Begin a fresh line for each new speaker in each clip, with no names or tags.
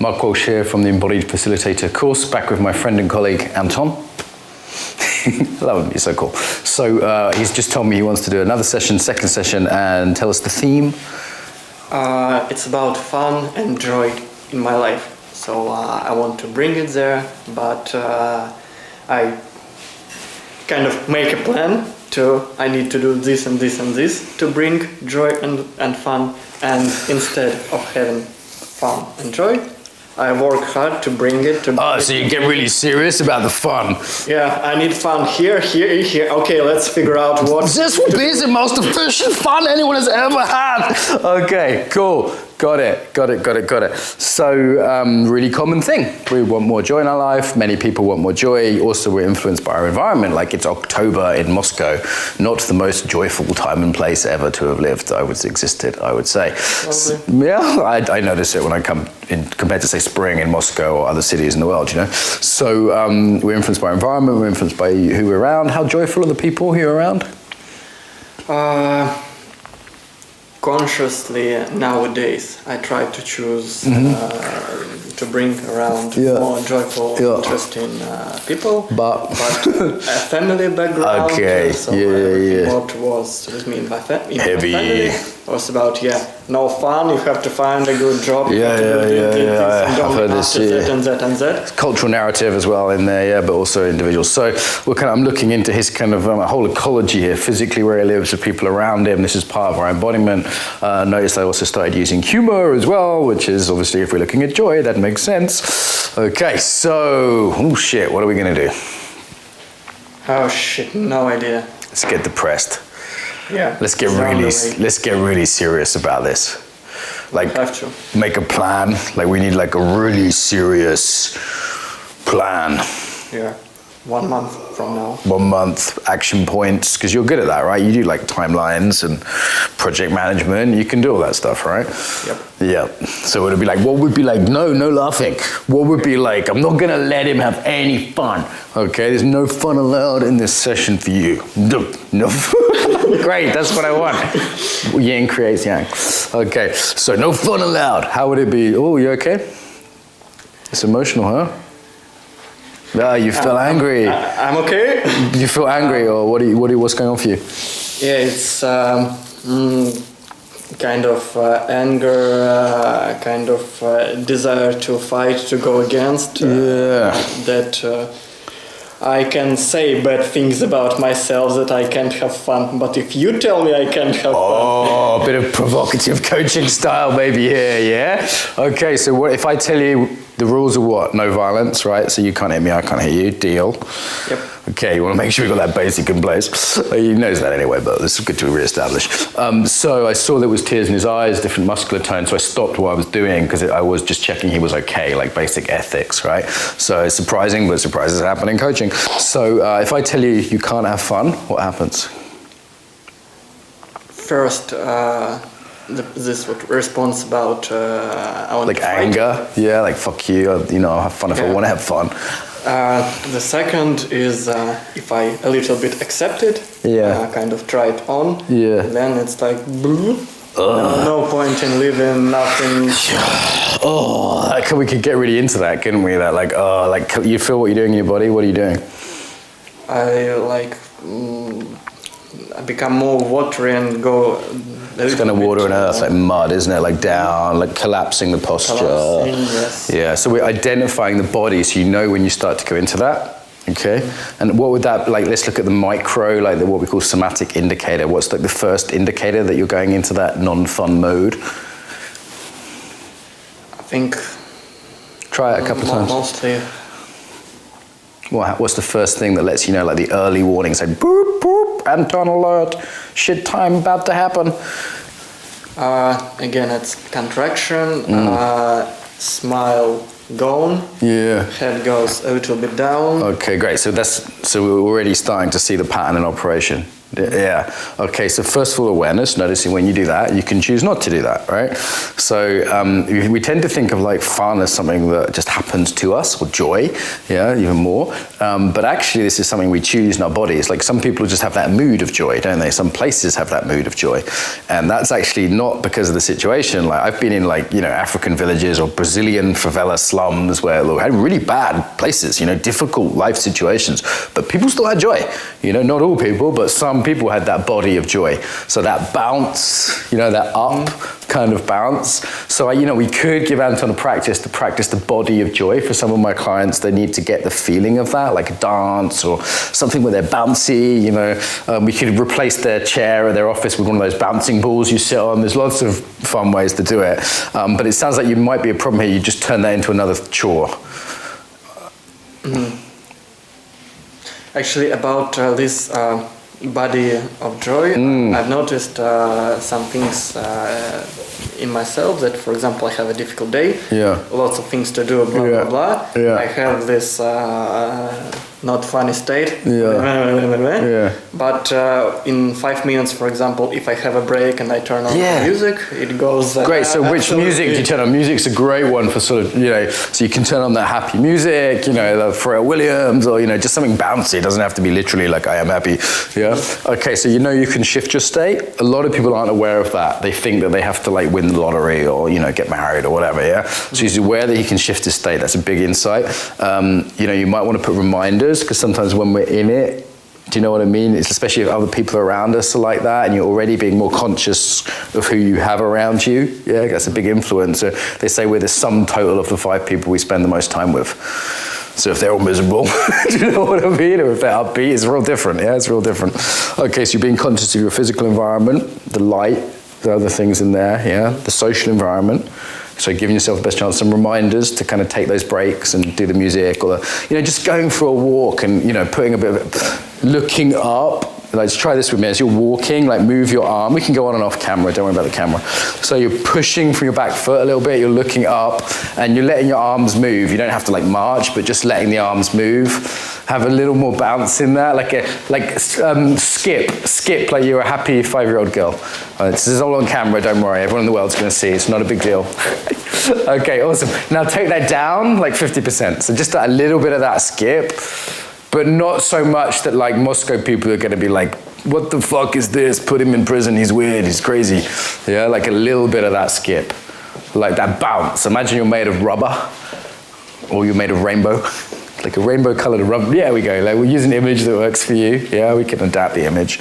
Mark Walsh here from the Embodied Facilitator course, back with my friend and colleague Anton. Love him, he's so cool. So he's just told me he wants to do another session, second session, and tell us the theme.
It's about fun and joy in my life. So I want to bring it there, but I kind of make a plan I need to do this and this and this to bring joy and fun, and instead of having fun and joy, I work hard to bring it to...
Oh, so you get really serious about the fun.
Yeah, I need fun here, here, here. Okay, let's figure out what...
This will be the most efficient fun anyone has ever had. Okay, cool. Got it. So, really common thing. We want more joy in our life. Many people want more joy. Also, we're influenced by our environment. Like, it's October in Moscow. Not the most joyful time and place ever to have lived, I would say. Yeah, I notice it when I come in, compared to, say, spring in Moscow or other cities in the world, you know? So, we're influenced by our environment. We're influenced by who we're around. How joyful are the people who are around?
Consciously nowadays I try to choose to bring around more joyful, interesting people, but a family background.
Okay,
so what was with me in my family was about no fun, you have to find a good job,
I've heard this,
and that.
Cultural narrative as well in there, but also individuals. So I'm looking into his kind of whole ecology here, physically where he lives, the people around him. This is part of our embodiment. Notice I also started using humor as well, which is obviously, if we're looking at joy, that makes sense. Okay, so, what are we gonna do?
Oh shit, no idea.
Let's get depressed.
Yeah.
Let's get really serious about this. Like,
have to
make a plan. Like, we need like a really serious plan.
Yeah. 1 month from now.
1 month, action points, because you're good at that, right? You do like timelines and project management. You can do all that stuff, right?
Yep.
Yeah. So it would be like, what would be like, no laughing. What would be like, I'm not gonna let him have any fun. Okay, there's no fun allowed in this session for you. No. Great, that's what I want. Yin creates yang. Okay, so no fun allowed. How would it be? Oh, you okay? It's emotional, huh? No, you feel angry.
I'm okay.
You feel angry, or what's going on for you?
Yeah, it's kind of anger, kind of desire to fight, to go against. That I can say bad things about myself, that I can't have fun. But if you tell me I can't have fun...
Oh, a bit of provocative coaching style maybe here, yeah? Okay, so what if I tell you the rules are what? No violence, right? So you can't hit me, I can't hit you, deal.
Yep.
Okay, you want to make sure you got that basic in place. He knows that anyway, but this is good to re-establish. So I saw there was tears in his eyes, different muscular tone, so I stopped what I was doing because I was just checking he was okay, like basic ethics, right? So it's surprising, but surprises happen in coaching. So if I tell you you can't have fun, what happens?
First, this response about I want
like
to fight.
Anger, yeah, like fuck you, I'll have fun if I want to have fun.
The second is if I a little bit accept it, kind of try it on, then it's like no point in living, nothing.
We could get really into that, couldn't we? That like you feel what you're doing in your body. What are you doing?
I I become more watery and go.
It's kind of water and earth, like mud, isn't it? Like down, like collapsing the posture.
Yes.
Yeah, so we're identifying the body, so you know when you start to go into that, okay? And what would that, like, let's look at the micro, like what we call somatic indicator. What's like the first indicator that you're going into that non-fun mode?
I think...
Try it a couple of times.
Mostly...
What's the first thing that lets you know, like the early warning, say boop, boop, Anton alert, shit time about to happen?
Again, it's contraction, smile gone, head goes a little bit down.
Okay, great, so we're already starting to see the pattern in operation. Yeah. Okay. So first of all, awareness, noticing when you do that, you can choose not to do that, right? So we tend to think of like fun as something that just happens to us, or joy, yeah, even more. But actually, this is something we choose in our bodies. Like some people just have that mood of joy, don't they? Some places have that mood of joy, and that's actually not because of the situation. Like I've been in like African villages or Brazilian favela slums where had really bad places, difficult life situations, but people still had joy. Not all people, but some people had that body of joy. So that bounce, that up kind of bounce. So, we could give Anton a practice to practice the body of joy. For some of my clients, they need to get the feeling of that, like a dance or something where they're bouncy, we could replace their chair at their office with one of those bouncing balls you sit on. There's lots of fun ways to do it. But it sounds like you might be a problem here. You just turn that into another chore.
Actually, about this body of joy, I've noticed some things in myself that, for example, I have a difficult day, lots of things to do, blah, blah, blah. Yeah. I have this not funny state, but in 5 minutes, for example, if I have a break and I turn on the music, it goes...
Great, so which music do you turn on? Music's a great one for sort of, so you can turn on that happy music, the Pharrell Williams, or, just something bouncy. It doesn't have to be literally like I am happy, Okay, so you can shift your state. A lot of people aren't aware of that. They think that they have to like win the lottery or, get married or whatever, So he's aware that he can shift his state. That's a big insight. You might want to put reminders, because sometimes when we're in it, do you know what I mean? It's especially if other people around us are like that and you're already being more conscious of who you have around you. Yeah, that's a big influence. So they say we're the sum total of the 5 people we spend the most time with. So if they're all miserable, do you know what I mean? Or if they're upbeat, it's real different. Yeah, it's real different. Okay, so you're being conscious of your physical environment, the light, the other things in there, the social environment. So giving yourself the best chance, some reminders to kind of take those breaks and do the music, or just going for a walk and putting a bit of it, looking up. Let's try this with me. As you're walking, like move your arm. We can go on and off camera, don't worry about the camera. So you're pushing from your back foot a little bit, you're looking up, and you're letting your arms move. You don't have to like march, but just letting the arms move. Have a little more bounce in that, skip like you're a happy 5-year-old girl. This is all on camera, don't worry. Everyone in the world's gonna see, it's not a big deal. Okay, awesome. Now take that down like 50%. So just a little bit of that skip, but not so much that like Moscow people are going to be like, what the fuck is this? Put him in prison, he's weird, he's crazy. Yeah, like a little bit of that skip, like that bounce. Imagine you're made of rubber, or you're made of rainbow, like a rainbow colored rubber. Yeah, we go, like we'll use an image that works for you. Yeah, we can adapt the image.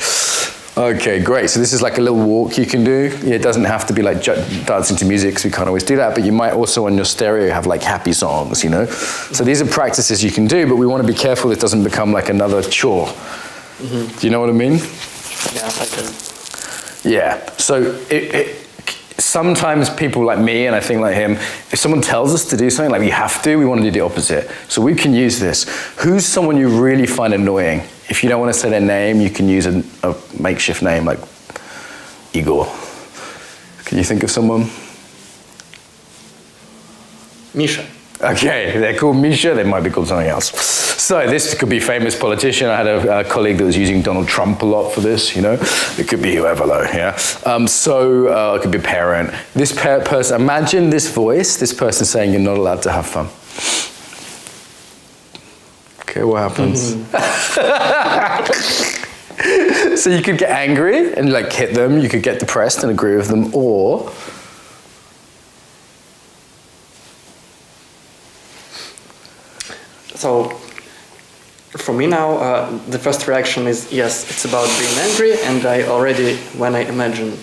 Okay, great. So this is like a little walk you can do. It doesn't have to be like dancing to music, because we can't always do that, but you might also on your stereo have like happy songs, So these are practices you can do, but we want to be careful it doesn't become like another chore. Do you know what I mean?
Yeah, I do.
Yeah, so sometimes people like me, and I think like him, if someone tells us to do something, like we have to, we want to do the opposite. So we can use this. Who's someone you really find annoying? If you don't want to say their name, you can use a makeshift name like Igor. Can you think of someone?
Misha.
Okay, they're called Misha, they might be called something else. So this could be a famous politician. I had a colleague that was using Donald Trump a lot for this, It could be whoever though, it could be a parent. This person, imagine this voice, this person saying you're not allowed to have fun. Okay, what happens? So you could get angry and like hit them, you could get depressed and agree with them, or
so for me now, the first reaction is yes, it's about being angry, and I already, when I imagine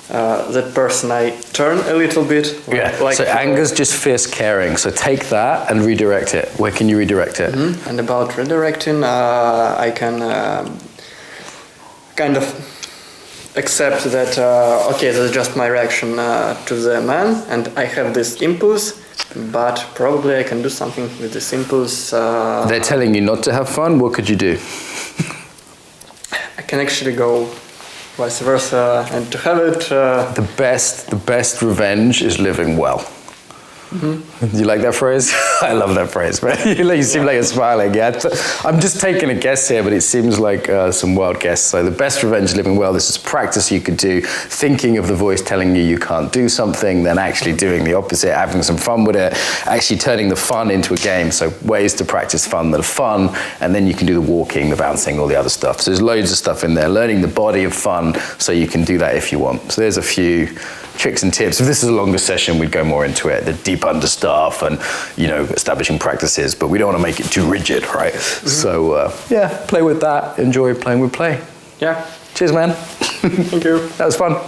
that person, I turn a little bit.
So anger's just fierce caring. So take that and redirect it. Where can you redirect it?
And about redirecting, I can kind of accept that, okay, that's just my reaction to the man, and I have this impulse, but probably I can do something with this impulse.
They're telling you not to have fun. What could you do?
I can actually go vice versa, and to have it...
The best revenge is living well. You like that phrase? I love that phrase, man. You seem like you're smiling. Yeah, I'm just taking a guess here, but it seems like some wild guess. So the best revenge of living well, this is practice you could do, thinking of the voice telling you can't do something, then actually doing the opposite, having some fun with it, actually turning the fun into a game. So ways to practice fun that are fun, and then you can do the walking, the bouncing, all the other stuff. So there's loads of stuff in there. Learning the body of fun, so you can do that if you want. So there's a few tricks and tips. If this is a longer session, we'd go more into it, the deep under stuff and, establishing practices, but we don't want to make it too rigid, right? So, play with that. Enjoy playing with play.
Yeah.
Cheers, man.
Thank you.
That was fun.